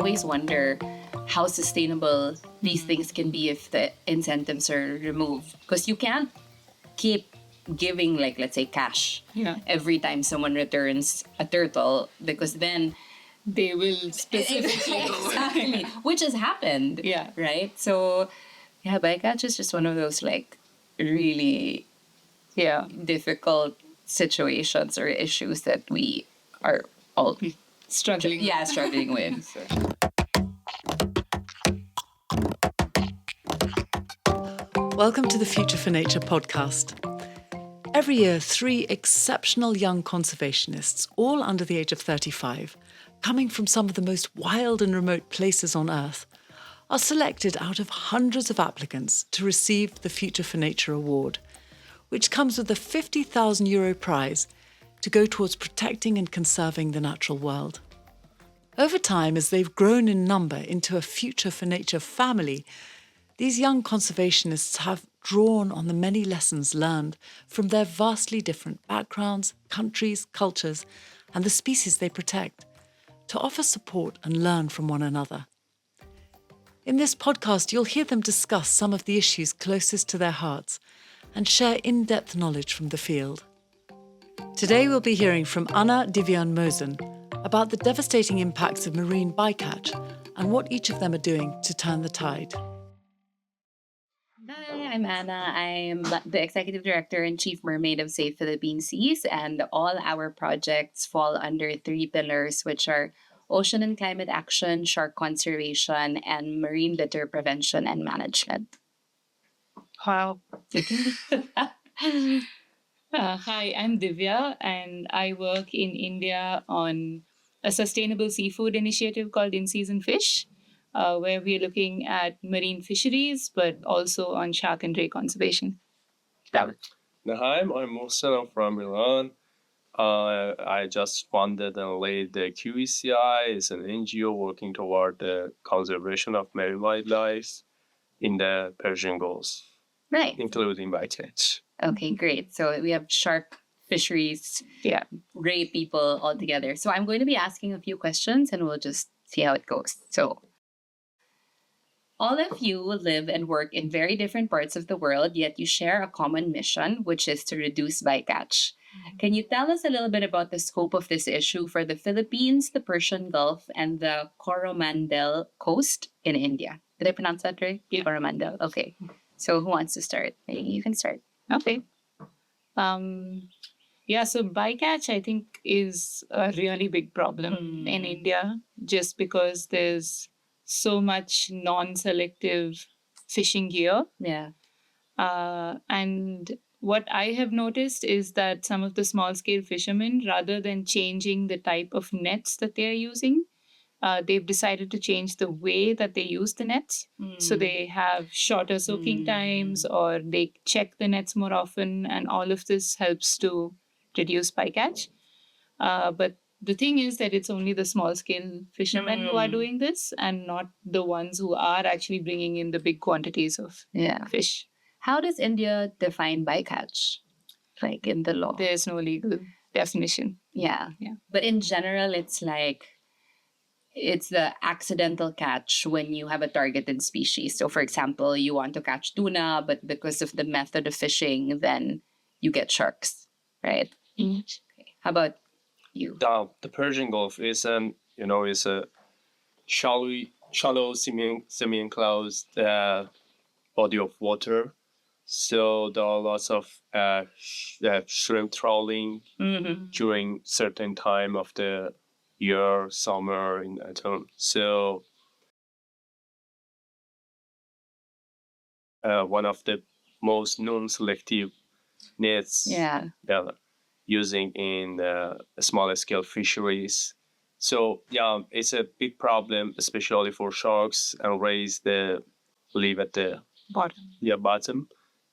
always wonder how sustainable these things can be if the incentives are removed. Because you can't keep giving, like, let's say, cash every time someone returns a turtle, because then they will specifically exactly, which has happened. Yeah. Right? So, yeah, bycatch is just one of those, like, really difficult situations or issues that we are all struggling with. So. Welcome to the Future for Nature podcast. Every year, 3 exceptional young conservationists, all under the age of 35, coming from some of the most wild and remote places on Earth, are selected out of hundreds of applicants to receive the Future for Nature award, which comes with a €50,000 prize to go towards protecting and conserving the natural world. Over time, as they've grown in number into a Future for Nature family, these young conservationists have drawn on the many lessons learned from their vastly different backgrounds, countries, cultures, and the species they protect, to offer support and learn from one another. In this podcast, you'll hear them discuss some of the issues closest to their hearts and share in-depth knowledge from the field. Today we'll be hearing from Anna, Divya and Mohsen about the devastating impacts of marine bycatch and what each of them are doing to turn the tide. Hi, I'm Anna. I'm the Executive Director and Chief Mermaid of Save Philippine Seas, and all our projects fall under 3 pillars, which are ocean and climate action, shark conservation, and marine litter prevention and management. Wow. Hi, I'm Divya, and I work in India on a sustainable seafood initiative called In Season Fish, where we're looking at marine fisheries, but also on shark and ray conservation. Hi, I'm Mohsen. I'm from Iran. I just funded and led the QECI. It's an NGO working toward the conservation of marine wildlife in the Persian Gulf, Right. including bycatch. Okay, great. So we have shark fisheries, ray people all together. So I'm going to be asking a few questions and we'll just see how it goes. So all of you live and work in very different parts of the world, yet you share a common mission, which is to reduce bycatch. Can you tell us a little bit about the scope of this issue for the Philippines, the Persian Gulf, and the Coromandel coast in India? Did I pronounce that right? Yeah. Coromandel. Okay. So who wants to start? Maybe you can start. Okay. So bycatch, I think, is a really big problem in India, just because there's so much non-selective fishing gear. Yeah. And what I have noticed is that some of the small-scale fishermen, rather than changing the type of nets that they're using, they've decided to change the way that they use the nets. So they have shorter soaking times, or they check the nets more often, and all of this helps to reduce bycatch. But the thing is that it's only the small-scale fishermen who are doing this, and not the ones who are actually bringing in the big quantities of fish. How does India define bycatch, like in the law? There's no legal definition. Yeah. But in general, it's the accidental catch when you have a targeted species. So, for example, you want to catch tuna, but because of the method of fishing, then you get sharks, right? Mm-hmm. Okay. How about you? The Persian Gulf is a shallow semi-enclosed body of water. So there are lots of shrimp trawling during certain time of the year, summer, in autumn. So one of the most non-selective nets using in smaller scale fisheries. So it's a big problem, especially for sharks and rays that live at the bottom.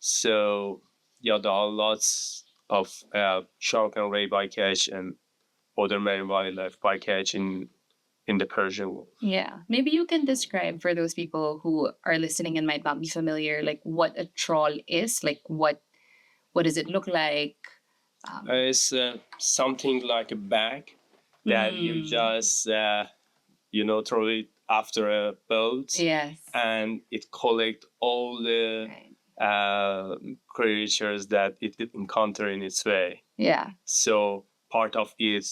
So there are lots of shark and ray bycatch and other marine wildlife bycatch in the Persian Gulf. Yeah. Maybe you can describe for those people who are listening and might not be familiar, like what a trawl is, like what does it look like? It's something like a bag that you just throw it after a boat. Yes. And it collect all the creatures that it did encounter in its way. Yeah. So part of it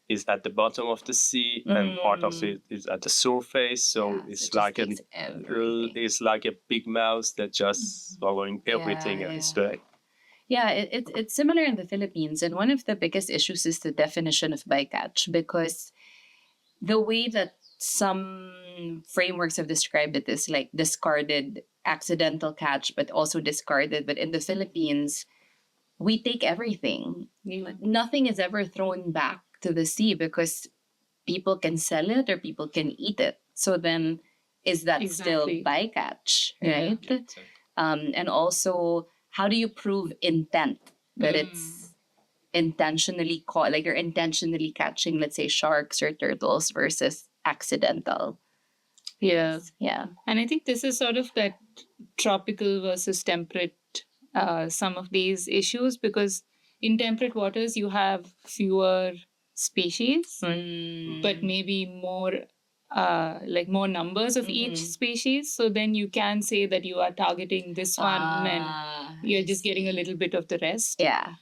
is at the bottom of the sea, and part of it is at the surface. So it's like it's like a big mouse that just swallowing everything in its way. Yeah, it's similar in the Philippines, and one of the biggest issues is the definition of bycatch, because the way that some frameworks have described it is like discarded accidental catch, but also discarded. But in the Philippines, we take everything. Nothing is ever thrown back to the sea because people can sell it or people can eat it. So then, is that still bycatch, right? And also, how do you prove intent that it's intentionally caught, like you're intentionally catching, let's say, sharks or turtles versus accidental? Yeah. Yeah. And I think this is sort of that tropical versus temperate, some of these issues, because in temperate waters, you have fewer species, but maybe more more numbers of each species. So then you can say that you are targeting this one and you're just getting a little bit of the rest. Yeah.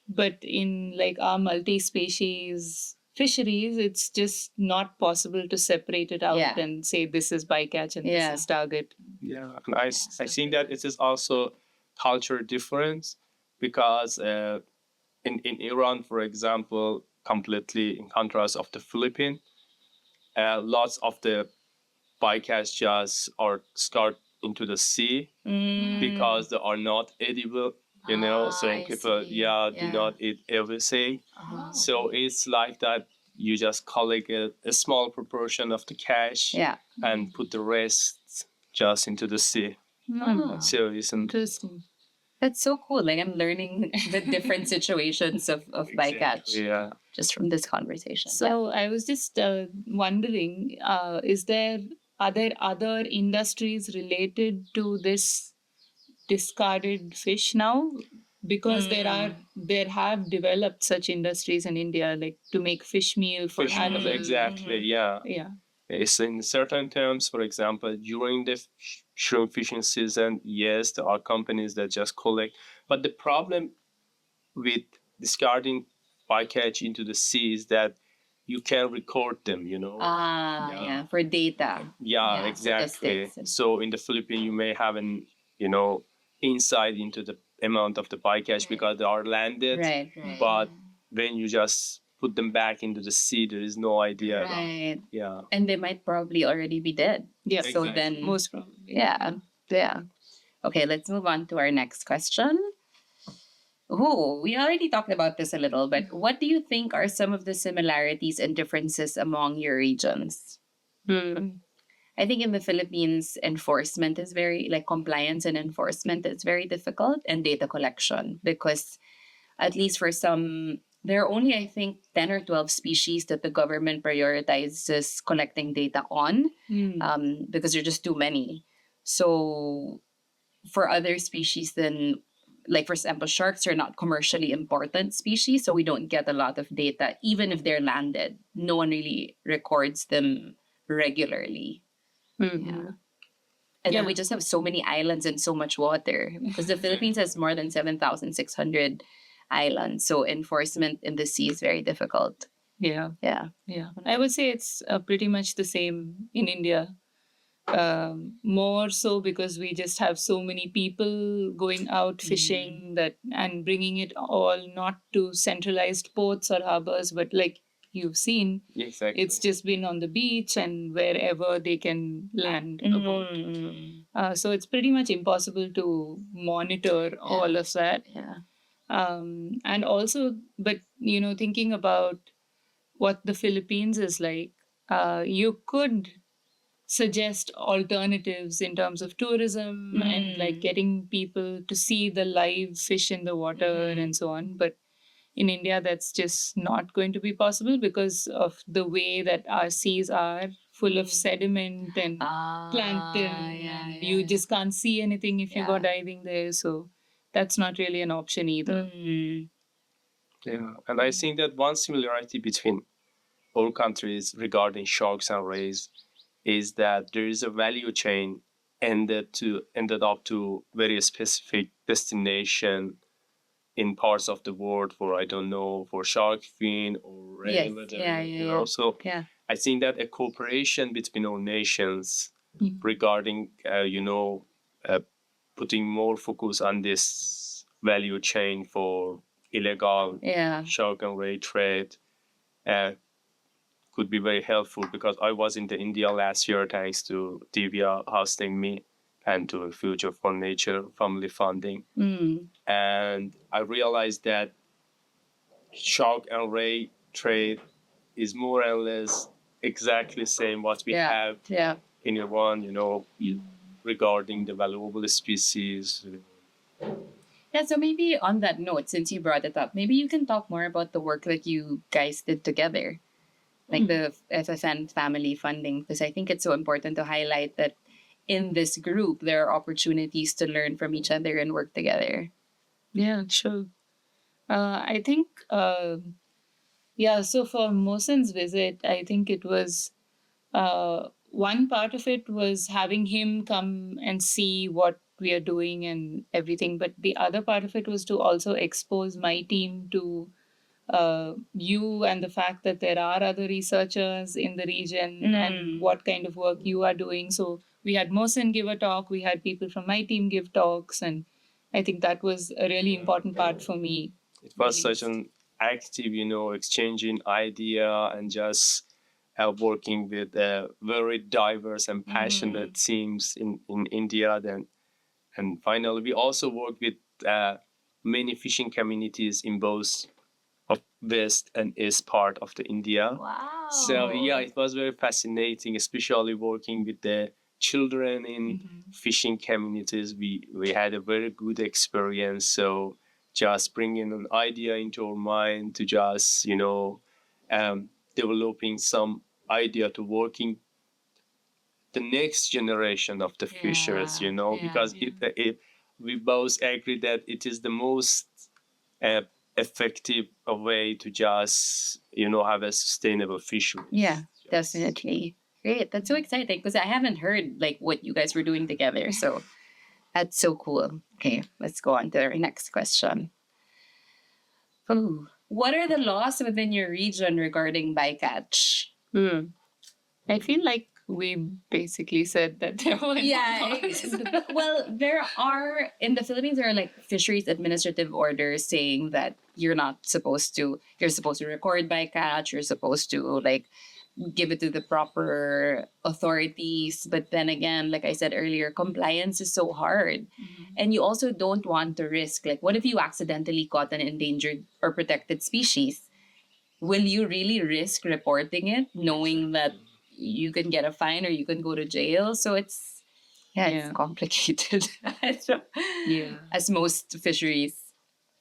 But in like our multi-species fisheries, it's just not possible to separate it out and say this is bycatch and this is target. Yeah, and I think that it is also culture difference, because in Iran, for example, completely in contrast of the Philippines, lots of the bycatch just are start into the sea because they are not edible, so people do not eat everything. So it's like that you just collect a small proportion of the catch and put the rest just into the sea. So it's interesting. That's so cool. Like, I'm learning the different situations of bycatch just from this conversation. So I was just wondering, are there other industries related to this discarded fish now? Because there have developed such industries in India, like to make fish meal for animals. Exactly, yeah. It's in certain terms, for example, during the shrimp fishing season, yes, there are companies that just collect. But the problem with discarding bycatch into the sea is that you can record them, for data. Yeah, exactly. So in the Philippines, you may have an, insight into the amount of the bycatch because they are landed. Right. But when you just put them back into the sea, there is no idea. Right. Yeah. And they might probably already be dead. Yeah. So then, most probably. Yeah. Okay, let's move on to our next question. We already talked about this a little, but what do you think are some of the similarities and differences among your regions? I think in the Philippines, enforcement is compliance and enforcement is very difficult, and data collection, because at least for some, there are only, I think, 10 or 12 species that the government prioritizes collecting data on, because there are just too many. So for other species, then, like, for example, sharks are not commercially important species, so we don't get a lot of data. Even if they're landed, no one really records them regularly. And then we just have so many islands and so much water, because the Philippines has more than 7,600 islands. So enforcement in the sea is very difficult. Yeah. I would say it's pretty much the same in India. More so because we just have so many people going out fishing and bringing it all not to centralized ports or harbors, but like you've seen, it's just been on the beach and wherever they can land a boat. So it's pretty much impossible to monitor all of that. And also, but thinking about what the Philippines is like, you could suggest alternatives in terms of tourism and like getting people to see the live fish in the water and so on. But in India, that's just not going to be possible because of the way that our seas are full of sediment and plankton. You just can't see anything if you go diving there. So that's not really an option either. Yeah, and I think that one similarity between all countries regarding sharks and rays is that there is a value chain ended up to very specific destination in parts of the world for, I don't know, for shark fin or ray. Yes. So I think that a cooperation between all nations regarding, putting more focus on this value chain for illegal shark and ray trade could be very helpful, because I was in India last year thanks to Divya hosting me and to Future for Nature family funding. And I realized that shark and ray trade is more or less exactly the same what we have in Iran, regarding the valuable species. Yeah, so maybe on that note, since you brought it up, maybe you can talk more about the work that you guys did together, like the FFN family funding, because I think it's so important to highlight that in this group, there are opportunities to learn from each other and work together. Yeah, sure. I think, so for Mohsen's visit, I think it was, one part of it was having him come and see what we are doing and everything. But the other part of it was to also expose my team to you and the fact that there are other researchers in the region and what kind of work you are doing. So we had Mohsen give a talk, we had people from my team give talks, and I think that was a really important part for me. It was such an active, exchanging idea and just working with very diverse and passionate teams in India. And finally, we also worked with many fishing communities in both of west and east part of the India. Wow. So it was very fascinating, especially working with the children in fishing communities. We had a very good experience. So just bringing an idea into our mind to just developing some idea to working the next generation of the fishers, because we both agree that it is the most effective way to just have a sustainable fishery. Yeah, definitely. Great. That's so exciting, because I haven't heard like what you guys were doing together. So that's so cool. Okay, let's go on to our next question. Ooh. What are the laws within your region regarding bycatch? I feel like we basically said that there were well, there are, in the Philippines, there are like fisheries administrative orders saying that you're supposed to record bycatch, you're supposed to like give it to the proper authorities. But then again, like I said earlier, compliance is so hard. And you also don't want to risk, like, what if you accidentally caught an endangered or protected species? Will you really risk reporting it, knowing that you can get a fine or you can go to jail? So it's complicated. As most fisheries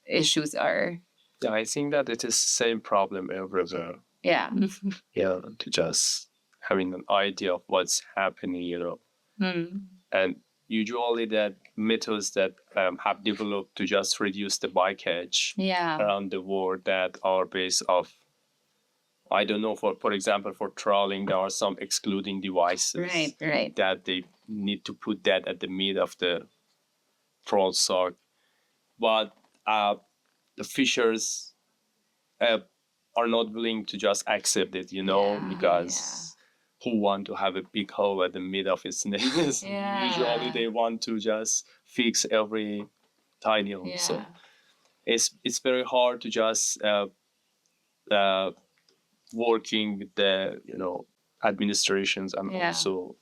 issues are. Yeah, I think that it is the same problem everywhere. Yeah. To just having an idea of what's happening, And usually that methods that have developed to just reduce the bycatch around the world that are based off, I don't know, for example, for trawling, there are some excluding devices. Right. That they need to put that at the mid of the trawl stock. But the fishers are not willing to just accept it, because who want to have a big hole at the mid of its nest? Usually they want to just fix every tiny hole. So it's very hard to just working with the administrations and also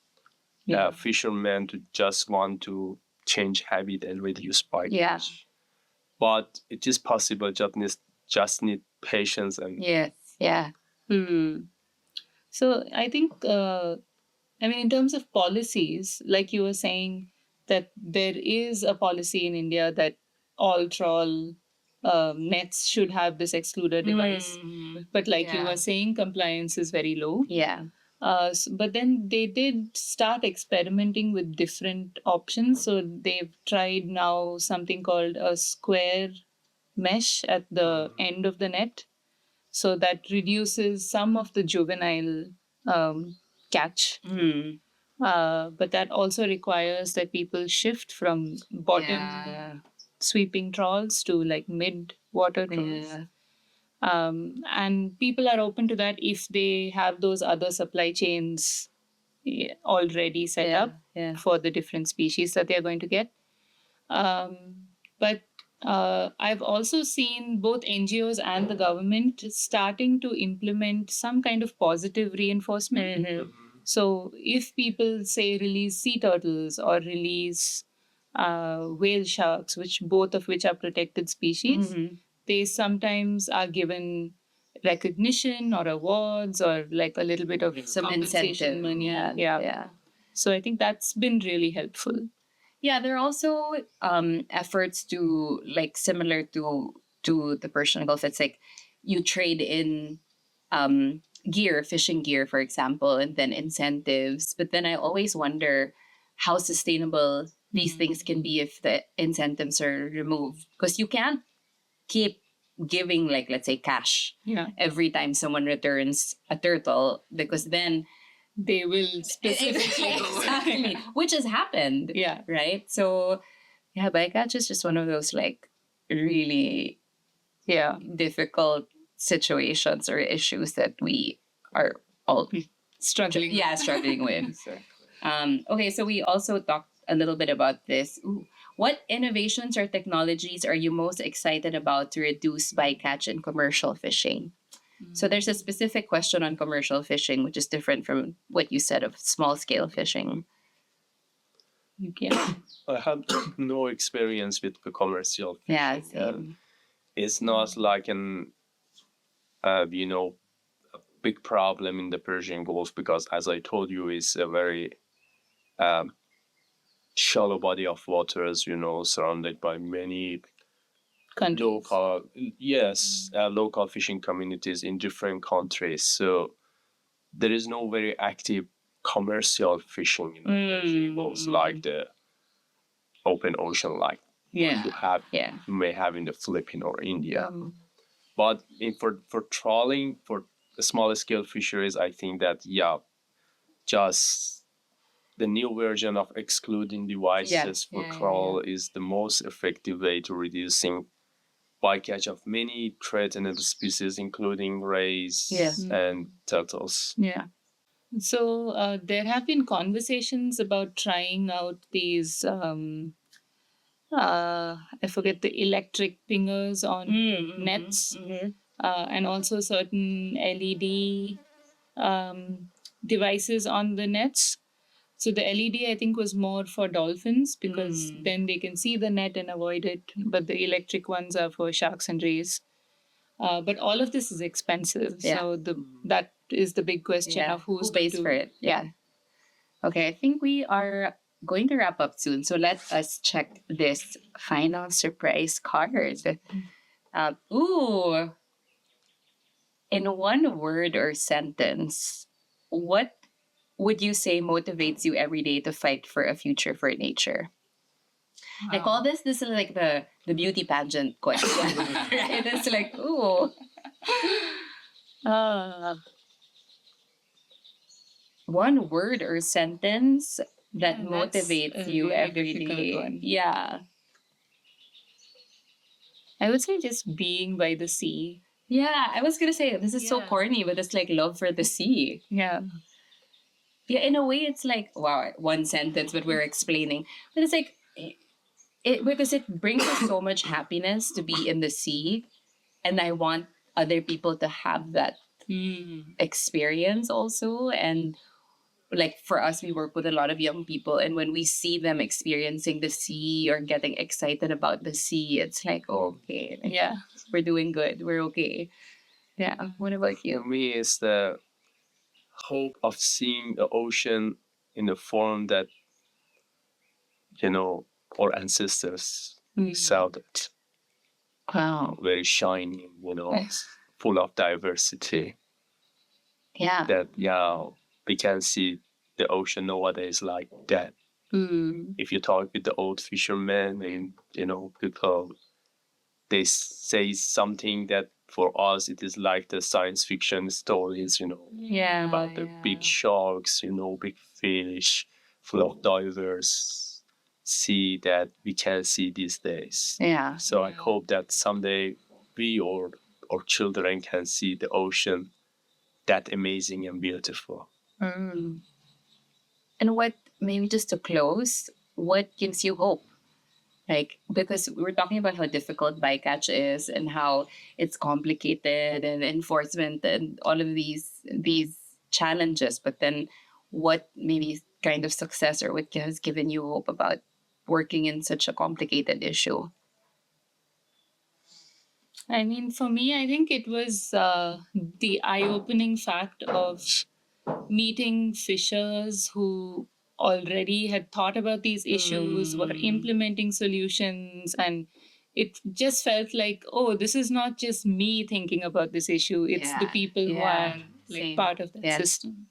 fishermen to just want to change habit and reduce bycatch. But it is possible, just need patience and So I think in terms of policies, like you were saying, that there is a policy in India that all trawl nets should have this excluder device. But like you were saying, compliance is very low. But then they did start experimenting with different options. So they've tried now something called a square mesh at the end of the net. So that reduces some of the juvenile catch. But that also requires that people shift from bottom sweeping trawls to like mid water trawls. And people are open to that if they have those other supply chains already set up for the different species that they're going to get. But I've also seen both NGOs and the government starting to implement some kind of positive reinforcement. So if people say release sea turtles or release whale sharks, both of which are protected species, they sometimes are given recognition or awards or like a little bit of some compensation incentive money. Yeah. So I think that's been really helpful. Yeah, there are also efforts to like similar to the Persian Gulf. It's like you trade in gear, fishing gear, for example, and then incentives. But then I always wonder how sustainable these things can be if the incentives are removed, because you can't keep giving, like, let's say, cash every time someone returns a turtle, because then they will specifically exactly, which has happened. Yeah. Right. So yeah, bycatch is just one of those like really difficult situations or issues that we are all struggling with. Okay, so we also talked a little bit about this. What innovations or technologies are you most excited about to reduce bycatch in commercial fishing? So there's a specific question on commercial fishing, which is different from what you said of small-scale fishing. I have no experience with the commercial fishing. Yeah, same. It's not like an, a big problem in the Persian Gulf, because, as I told you, it's a very shallow body of waters, surrounded by many local fishing communities in different countries. So there is no very active commercial fishing in the Persian Gulf, like the open ocean, like you may have in the Philippines or India. But for trawling, for the smaller scale fisheries, I think that just the new version of excluding devices for trawl is the most effective way to reducing bycatch of many threatened species, including rays and turtles. Yeah. So there have been conversations about trying out these, I forget, the electric pingers on nets, and also certain LED devices on the nets. So the LED, I think, was more for dolphins, because then they can see the net and avoid it. But the electric ones are for sharks and rays. But all of this is expensive. So that is the big question of who pays for it. Yeah. Okay, I think we are going to wrap up soon. So let us check this final surprise card. In one word or sentence, what would you say motivates you every day to fight for a future for nature? Wow. I call this is like the beauty pageant question. Right? It's like, one word or sentence that motivates you really every day. one. Yeah. I would say just being by the sea. Yeah, I was gonna say this is so corny, but it's like love for the sea. Yeah. Yeah, in a way, it's like, wow, one sentence, but we're explaining. But it's like, because it brings us so much happiness to be in the sea. And I want other people to have that experience also. And like for us, we work with a lot of young people. And when we see them experiencing the sea or getting excited about the sea, it's like, okay, we're doing good. We're okay. Yeah. What about you? For me, it's the hope of seeing the ocean in the form that, our ancestors saw it. Wow. Very shiny, full of diversity. Yeah. That, we can see the ocean nowadays like that. If you talk with the old fishermen and, people, they say something that for us it is like the science fiction stories, about the big sharks, big fish, flock divers, sea that we can see these days. Yeah. So I hope that someday we or our children can see the ocean that amazing and beautiful. Mm. And what, maybe just to close, what gives you hope? Like, because we're talking about how difficult bycatch is and how it's complicated and enforcement and all of these challenges. But then what maybe kind of success or what has given you hope about working in such a complicated issue? I mean, for me, I think it was the eye-opening fact of meeting fishers who already had thought about these issues, were implementing solutions, and it just felt like, oh, this is not just me thinking about this issue, it's the people who are like part of that system.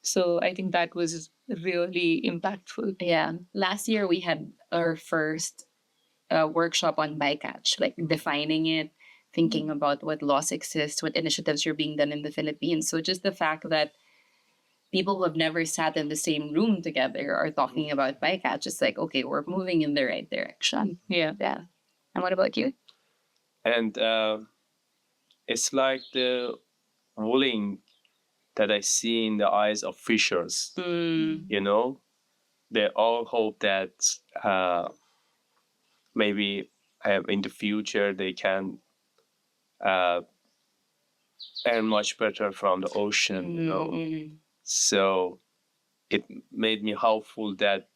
So I think that was really impactful. Yeah. Last year we had our first workshop on bycatch, like defining it, thinking about what laws exist, what initiatives are being done in the Philippines. So just the fact that people who have never sat in the same room together are talking about bycatch, it's like, okay, we're moving in the right direction. Yeah. And what about you? And it's like the ruling that I see in the eyes of fishers. They all hope that maybe in the future they can earn much better from the ocean. So it made me hopeful that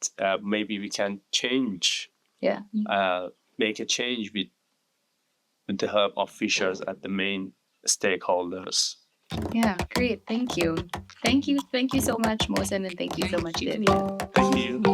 maybe we can change. Make a change with the help of fishers as the main stakeholders. Yeah, great. Thank you. Thank you so much, Mohsen, and thank you so much, Divya. Thank you.